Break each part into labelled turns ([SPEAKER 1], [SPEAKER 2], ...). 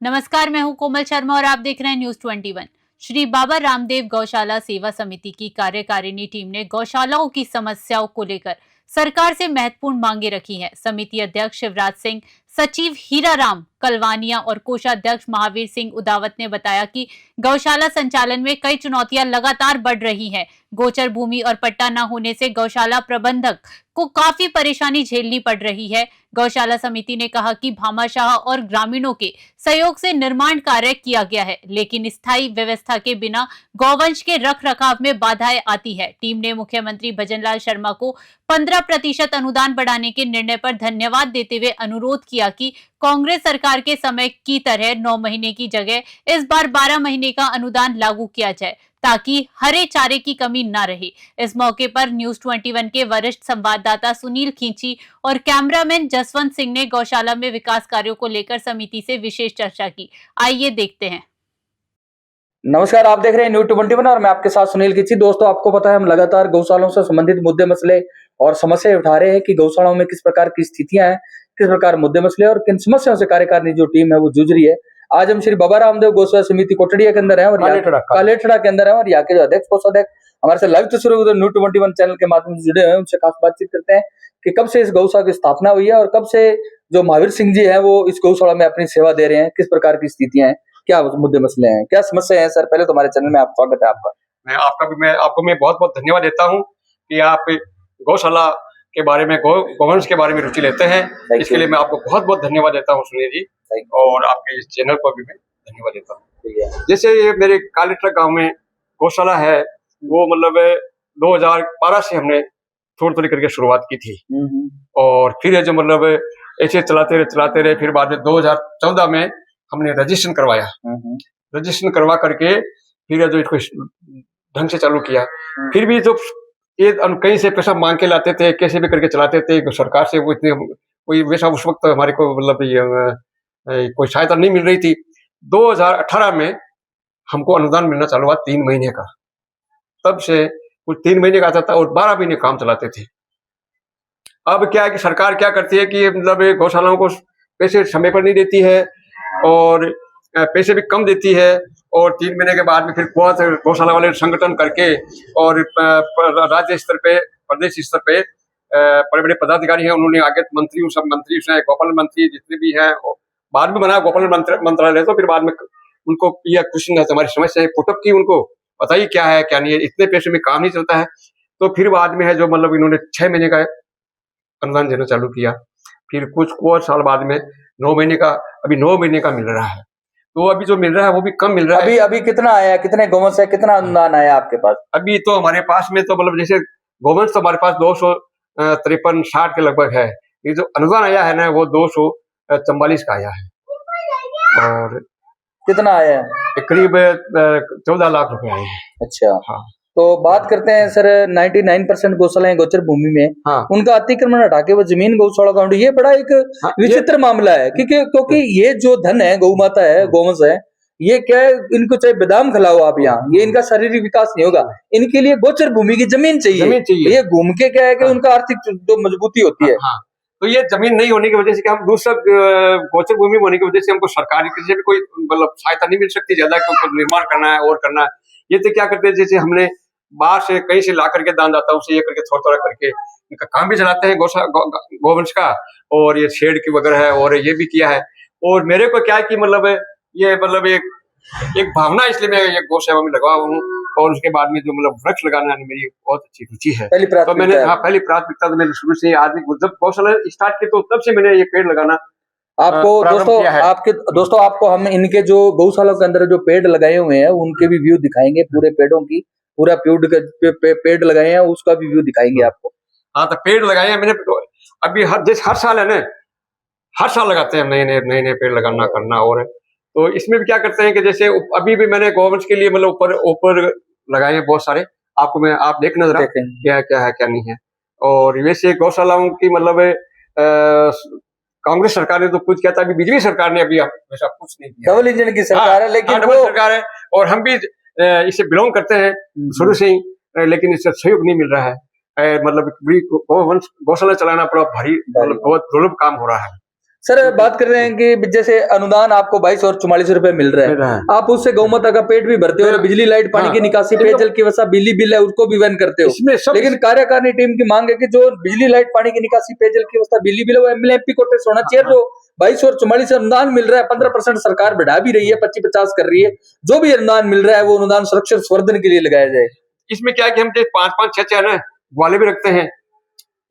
[SPEAKER 1] नमस्कार, मैं हूं कोमल शर्मा और आप देख रहे हैं न्यूज 21। श्री बाबा रामदेव गौशाला सेवा समिति की कार्यकारिणी टीम ने गौशालाओं की समस्याओं को लेकर सरकार से महत्वपूर्ण मांगे रखी हैं। समिति अध्यक्ष शिवराज सिंह, सचिव हीराराम कलवानिया और कोषाध्यक्ष महावीर सिंह उदावत ने बताया कि गौशाला संचालन में कई चुनौतियां लगातार बढ़ रही हैं। गोचर भूमि और पट्टा न होने से गौशाला प्रबंधक को काफी परेशानी झेलनी पड़ रही है। गौशाला समिति ने कहा कि भामाशाह और ग्रामीणों के सहयोग से निर्माण कार्य किया गया है, लेकिन स्थायी व्यवस्था के बिना गौवंश के रख रखाव में बाधाएं आती है। टीम ने मुख्यमंत्री भजनलाल शर्मा को 15% अनुदान बढ़ाने के निर्णय पर धन्यवाद देते हुए अनुरोध किया कि कांग्रेस सरकार के समय की तरह 9 महीने की जगह इस बार 12 महीने का अनुदान लागू किया जाए ताकि हरे चारे की कमी न रहे। इस मौके पर न्यूज 21 के वरिष्ठ संवाददाता सुनील खींची और कैमरामैन जसवंत सिंह ने गौशाला में विकास कार्यों को लेकर समिति से विशेष चर्चा की। आइए देखते हैं।
[SPEAKER 2] नमस्कार, आप देख रहे हैं न्यूज 21 और मैं आपके साथ सुनील खींची। दोस्तों, आपको पता है हम लगातार गौशालाओं से संबंधित मुद्दे मसले और समस्याएं उठा रहे हैं कि गौशालाओं में किस प्रकार की स्थितियां हैं, किस प्रकार मुद्दे मसले और किन समस्याओं से कार्यकारिणी जो टीम है वो जूझ रही है। आज हम श्री बाबा रामदेव गौशाला समिति कोटड़िया के अंदर है और कालेठड़ा के अंदर है और यहाँ के जो अध्यक्ष कोषाध्यक्ष हमारे से लाइव तस्वीर न्यूज 21 चैनल के माध्यम से जुड़े हुए हैं, उनसे खास बातचीत करते हैं कि कब से इस गौशाला की स्थापना हुई है और कब से जो महावीर सिंह जी है वो इस गौशाला में अपनी सेवा दे रहे हैं, किस प्रकार की स्थितियां हैं, क्या मुद्दे मसले हैं, क्या समस्या है। सर, पहले तो हमारे चैनल में आप स्वागत है आपका।
[SPEAKER 3] मैं बहुत बहुत धन्यवाद देता हूँ कि आप गौशाला के बारे में, गौवंश के बारे में रुचि लेते हैं। इसके लिए मैं आपको बहुत बहुत धन्यवाद देता हूँ सुनील जी, और आपके इस चैनल पर भी मैं धन्यवाद देता हूँ। जैसे ये मेरे कालेठड़ा गांव में गौशाला है, वो मतलब 2012 से हमने थोड़ी थोड़ी करके शुरुआत की थी और फिर ये जो मतलब ऐसे चलाते रहे। फिर बाद में 2014 में हमने रजिस्ट्रेशन करवाया। रजिस्ट्रेशन करवा करके फिर जो इसको ढंग से चालू किया। फिर भी जो ये कहीं से पैसा मांग के लाते थे, कैसे भी करके चलाते थे, सरकार से वो इतने कोई वैसा उस वक्त हमारे को मतलब कोई सहायता नहीं मिल रही थी। 2018 में हमको अनुदान मिलना चालू हुआ 3 महीने का। तब से कुछ 3 महीने का आता था और 12 महीने काम चलाते थे। अब क्या है कि सरकार क्या करती है कि मतलब गौशालाओं को पैसे समय पर नहीं देती है और पैसे भी कम देती है, और 3 महीने के बाद में फिर गौशाला वाले संगठन करके और राज्य स्तर पे, प्रदेश स्तर पे बड़े बड़े पदाधिकारी हैं, उन्होंने आगे मंत्री गोपाल मंत्री जितने भी हैं, बाद में बना गोपाल मंत्रालय। तो फिर बाद में उनको यह क्वेश्चन हमारी समस्या है पुटअप की, उनको बताइए क्या है क्या नहीं है, इतने पैसे में काम नहीं चलता है। तो फिर बाद में है जो मतलब इन्होंने 6 महीने का अनुदान देना चालू किया। फिर कुछ साल बाद में 9 महीने का, अभी 9 महीने का मिल रहा है। तो अभी जो मिल रहा है वो भी कम मिल रहा है।
[SPEAKER 2] अभी कितना आया, कितने गौवंश है, कितना अनुदान आया आपके पास?
[SPEAKER 3] अभी तो हमारे पास में तो मतलब जैसे गौवंश तो हमारे पास 253-60 के लगभग है। ये जो अनुदान आया है ना वो 244 का आया है। और
[SPEAKER 2] कितना आया है?
[SPEAKER 3] करीब 14 लाख रुपए आए हैं।
[SPEAKER 2] अच्छा, हाँ। तो बात करते हैं सर, 99% गौशालाएं गोचर भूमि में, हाँ। उनका अतिक्रमण हटा के वो जमीन गौशाला का, ये बड़ा एक विचित्र मामला है क्योंकि ये जो धन है, गौ माता है, गौवंश है, ये क्या है, इनको चाहे बादाम खिलाओ आप यहाँ, ये इनका शारीरिक विकास नहीं होगा। इनके लिए गोचर भूमि की जमीन चाहिए। ये घूम के क्या है कि उनका आर्थिक जो मजबूती होती है।
[SPEAKER 3] तो ये जमीन नहीं होने की वजह से हम दूसरा गोचर भूमि होने की वजह से हमको सरकारी किसी भी कोई मतलब सहायता नहीं मिल सकती ज्यादा, क्योंकि निर्माण करना है और करना है। ये तो क्या करते हैं, जैसे हमने बाहर से कहीं से ला करके दानदाताओं से ये करके थोड़ा थोड़ा करके इनका काम भी चलाते हैं गौवंश का, और ये शेड की वगैरह है, और ये भी किया है। और मेरे को क्या है कि मतलब ये मतलब एक भावना, इसलिए मैं ये गौ सेवा में लगा हूँ। और उसके बाद में जो मतलब वृक्ष लगाना मेरी बहुत अच्छी रुचि है। तो मैंने पहली प्राथमिकता तो मैंने शुरू से आदमी जब गौशाला स्टार्ट की तो तब से मैंने ये पेड़ लगाना
[SPEAKER 2] आपको दोस्तों आपको हम इनके जो गौशाला के अंदर जो पेड़ लगाए हुए हैं उनके भी व्यू दिखाएंगे, पूरे पेड़ों की, पूरा पेड़ लगाए हैं उसका भी व्यू दिखाएंगे आपको।
[SPEAKER 3] हाँ, तो पेड़ लगाए हैं मैंने अभी हर साल है ना, हर साल लगाते हैं नए पेड़ लगाना करना। और तो इसमें भी क्या करते हैं कि जैसे अभी भी मैंने गौवंश के लिए मतलब ऊपर लगाए हैं बहुत सारे, आप देखना जरा क्या क्या है क्या नहीं है। और वैसे गौशालाओं की मतलब कांग्रेस सरकार ने तो कुछ किया था, अभी बीजेपी सरकार ने अभी वैसा कुछ नहीं किया।
[SPEAKER 2] डबल इंजन की सरकार है, लेकिन
[SPEAKER 3] डबल सरकार है और हम भी इससे बिलोंग करते हैं शुरू से ही, लेकिन इससे सहयोग नहीं मिल रहा है। मतलब गौशाला चलाना बड़ा भारी, बहुत दुर्लभ काम हो रहा है।
[SPEAKER 2] सर बात कर रहे हैं कि जैसे अनुदान आपको 22 और 44 रुपए मिल रहा है, आप उससे गौ माता का पेट भी भरते हो और बिजली लाइट पानी की निकासी पेयजल की व्यवस्था बिजली बिल है उसको भी वहन करते हो, लेकिन कार्यकारिणी टीम की मांग है कि जो बिजली लाइट पानी की निकासी पेयजल की व्यवस्था बिजली बिल वो एमएलएमपी कोटे से होना चाहिए। जो 22 और 44 अनुदान मिल रहा है 15% सरकार बढ़ा भी रही है, 25-50 कर रही है, जो भी अनुदान मिल रहा है वो अनुदान सुरक्षा संवर्धन के लिए लगाया जाए।
[SPEAKER 3] इसमें क्या है कि हम 5-5 6-6 ना ग्वाले भी रखते हैं,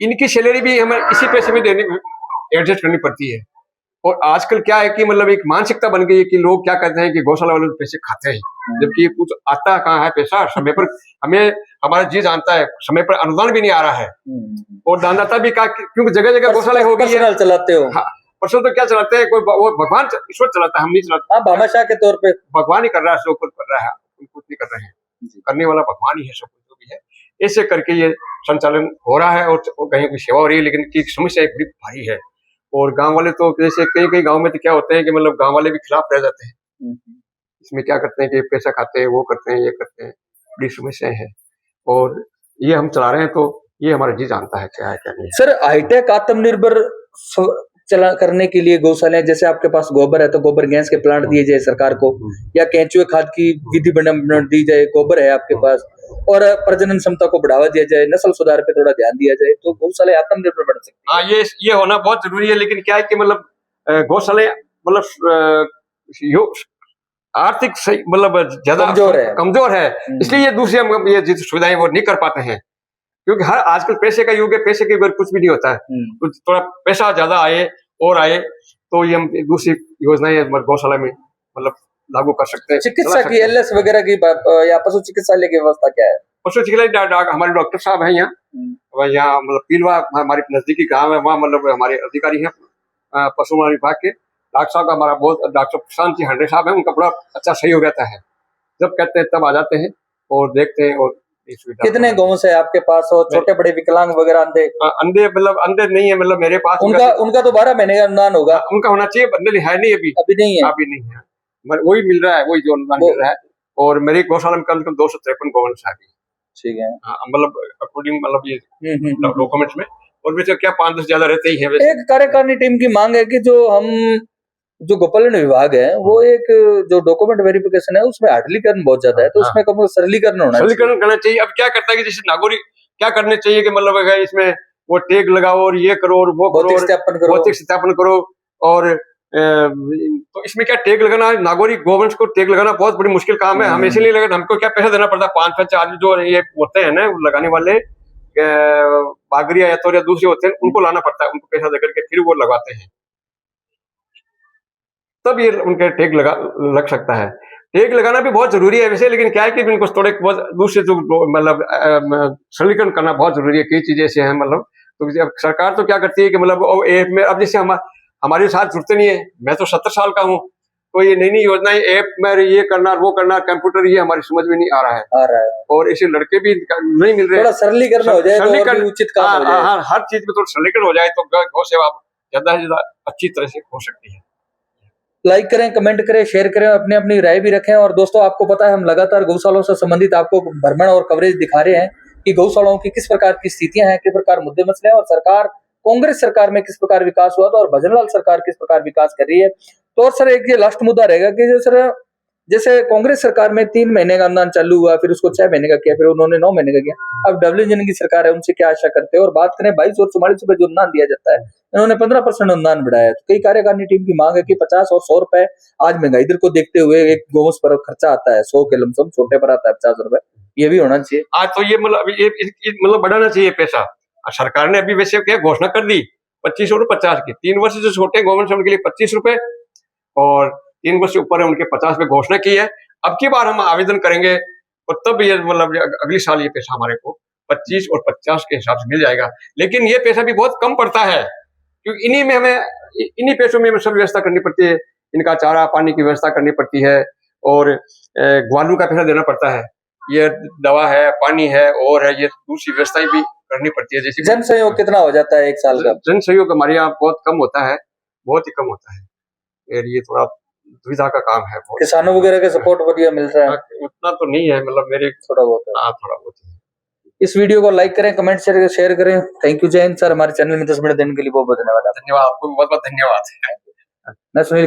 [SPEAKER 3] इनकी सैलरी भी हमें इसी पैसे में देने एडजस्ट करनी पड़ती है। और आजकल क्या है कि मतलब एक मानसिकता बन गई है कि लोग क्या कहते हैं कि गौशाला वाले पैसे खाते हैं, जबकि कुछ आता कहाँ है पैसा समय पर, हमें हमारा जी जानता है समय पर अनुदान भी नहीं आ रहा है और दानदाता भी क्योंकि जगह जगह गौशाला हो गई है।
[SPEAKER 2] चलाते हो
[SPEAKER 3] पर्सनल तो क्या चलाते हैं, कोई वो भगवान ईश्वर चलाता है, हम नहीं चलाते।
[SPEAKER 2] हाँ, भामाशाह के तौर पे
[SPEAKER 3] भगवान ही कर रहा है, सब कुछ कर रहा है, कुछ नहीं कर रहे हैं, करने वाला भगवान ही है, सब कुछ जो भी है। ऐसे करके ये संचालन हो रहा है और कहीं की सेवा हो रही है, लेकिन की समस्या बड़ी भारी है। और गांव वाले तो जैसे कई गांव में तो क्या होते हैं कि मतलब गांव वाले भी खिलाफ रह जाते हैं, इसमें क्या करते हैं कि पैसा खाते हैं, वो करते हैं, ये करते हैं, बड़ी समस्याएं हैं। और ये हम चला रहे हैं तो ये हमारा जी जानता है क्या है क्या नहीं।
[SPEAKER 2] सर हाईटेक आत्मनिर्भर चला करने के लिए गौशाला, जैसे आपके पास गोबर है तो गोबर गैस के प्लांट दिए जाए सरकार को, या केंचुए खाद की विधि बना दी जाए, गोबर है आपके पास, और प्रजनन क्षमता को बढ़ावा दिया जाए, नस्ल सुधार पे थोड़ा ध्यान दिया जाए तो गौशाला आत्मनिर्भर बन सकती है।
[SPEAKER 3] हाँ, ये होना बहुत जरूरी है, लेकिन क्या है कि मतलब गौशाला मतलब आर्थिक मतलब ज्यादा कमजोर है, इसलिए ये दूसरी हम ये सुविधाएं वो नहीं कर पाते हैं, क्योंकि हर आजकल पैसे का युग है, पैसे के बगैर कुछ भी नहीं होता है। कुछ थोड़ा पैसा ज्यादा आए तो ये हम दूसरी योजनाएं गौशाला में मतलब लागू कर सकते हैं।
[SPEAKER 2] चिकित्सा की एलएस वगैरह की या पशु चिकित्सालय की व्यवस्था क्या है?
[SPEAKER 3] पशु चिकित्सालय हमारे डॉक्टर साहब हैं यहाँ मतलब पीलवा हमारे नजदीकी गाँव है, वहाँ मतलब हमारे अधिकारी हैं पशु विभाग के, डॉक्टर साहब का हमारा बहुत, डॉक्टर प्रशांत जी हंड्रे साहब है, उनका बड़ा अच्छा सही हो जाता है, जब कहते हैं तब आ जाते हैं और देखते हैं। और
[SPEAKER 2] कितने गौ से आपके पास, और छोटे बड़े विकलांग वगैरह
[SPEAKER 3] अंधे मतलब अंधे नहीं है, मतलब मेरे पास
[SPEAKER 2] उनका तो 12 महीने का अनुदान होगा,
[SPEAKER 3] उनका होना चाहिए, बंदे है नहीं अभी नहीं है, वही मिल रहा है, वही जो अनुदान मिल रहा है। और मेरी गौशाला में कम से कम 253 गौवंश है, ठीक है, मतलब अकॉर्डिंग मतलब ये डॉक्यूमेंट्स में, और वैसे क्या 5-10 ज्यादा रहते ही है।
[SPEAKER 2] एक कार्यकारिणी टीम की मांग है कि जो गोपालन विभाग है वो एक जो डॉक्यूमेंट वेरिफिकेशन है उसमें अडलीकरण बहुत ज्यादा है, तो उसमें कम सरलीकरण करना चाहिए। अब क्या करता है कि जैसे नागरिक क्या करने चाहिए कि मतलब इसमें वो टैग लगाओ और ये करो और वो करो, भौतिक सत्यापन करो, और तो इसमें क्या टैग लगाना, नागरिक गोवंश को टैग लगाना बहुत बड़ी मुश्किल काम है। हम इसीलिए लगा हमको क्या पैसा देना पड़ता है, 5-5 आदमी जो ये होते हैं ना लगाने वाले, बागरिया या तो या दूसरे होते हैं, उनको लाना पड़ता है, उनको पैसा देकर के फिर वो लगाते हैं, तब ये उनके टैग लग सकता है। टैग लगाना भी बहुत जरूरी है वैसे, लेकिन क्या है कि इनको थोड़े दूसरे जो मतलब सरलीकरण करना बहुत जरूरी है। कई चीजें ऐसे हैं मतलब, तो सरकार तो क्या करती है कि मतलब अब जैसे हमारे साथ जुड़ते नहीं है, मैं तो 70 साल का हूँ, तो ये नई योजनाएं ऐप में ये करना वो करना कंप्यूटर, ये हमारी समझ में नहीं आ रहा है। और ऐसे लड़के भी नहीं मिल रहे, सरलीकरण हो जाए तो उचित काम हो जाए, हर चीज में थोड़ा सरलीकरण हो जाए तो गौ सेवा ज्यादा से ज्यादा अच्छी तरह से हो सकती है। लाइक करें, कमेंट करें, शेयर करें, अपनी अपनी राय भी रखें। और दोस्तों आपको पता है हम लगातार गौशालाओं से संबंधित आपको भ्रमण और कवरेज दिखा रहे हैं कि गौशालाओं की किस प्रकार की स्थितियां हैं, किस प्रकार मुद्दे मसले हैं, और सरकार कांग्रेस सरकार में किस प्रकार विकास हुआ था और भजनलाल सरकार किस प्रकार विकास कर रही है। तो और सर एक ये लास्ट मुद्दा रहेगा कि जो सर जैसे कांग्रेस सरकार में 3 महीने का अनुदान चालू हुआ, फिर उसको 6 महीने का किया, फिर उन्होंने 9 महीने का किया, अब डब्ल्यू जन की सरकार है, उनसे क्या आशा करते हैं। और बात करें 22 और 44 रुपए जो अनुदान दिया जाता है, इन्होंने 15% अनुदान बढ़ाया। तो कई कार्यकारिणी टीम की मांग है कि 50 और 100 रुपए आज महंगाई दर को देखते हुए एक गौवंश पर खर्चा आता है, 100 के लमसम, छोटे पर आता है 50 रुपए, ये भी होना चाहिए।
[SPEAKER 3] आज तो ये मतलब बढ़ाना चाहिए पैसा। सरकार ने अभी वैसे क्या घोषणा कर दी 25 और 50 की, 3 वर्ष से छोटे गवर्नमेंट उनके लिए 25 रुपए और 3 वर्ष से ऊपर है उनके 50 रुपए घोषणा की है। अब की बार हम आवेदन करेंगे और तब ये मतलब अगली साल ये पैसा हमारे को 25 और 50 के हिसाब से मिल जाएगा। लेकिन ये पैसा भी बहुत कम पड़ता है, क्योंकि इन्हीं पैसों में हमें सब व्यवस्था करनी पड़ती है, इनका चारा पानी की व्यवस्था करनी पड़ती है, और ग्वालों का पैसा देना पड़ता है, ये दवा है, पानी है, और है ये दूसरी व्यवस्थाएं भी करनी पड़ती है। जैसे
[SPEAKER 2] जन सहयोग कितना हो जाता है एक साल का?
[SPEAKER 3] जन सहयोग हमारे यहाँ बहुत कम होता है, बहुत ही कम होता है, और ये थोड़ा दुविधा का काम है।
[SPEAKER 2] किसानों वगैरह के सपोर्ट बढ़िया मिल रहा है?
[SPEAKER 3] उतना तो नहीं है, मतलब मेरे थोड़ा बहुत है। हाँ, थोड़ा बहुत है।
[SPEAKER 2] इस वीडियो को लाइक करें, कमेंट शेयर करें। थैंक यू, जय हिंद सर। हमारे चैनल में 10 मिनट देने के लिए बहुत बहुत धन्यवाद।
[SPEAKER 3] धन्यवाद आपको, बहुत बहुत धन्यवाद।
[SPEAKER 2] मैं सुनील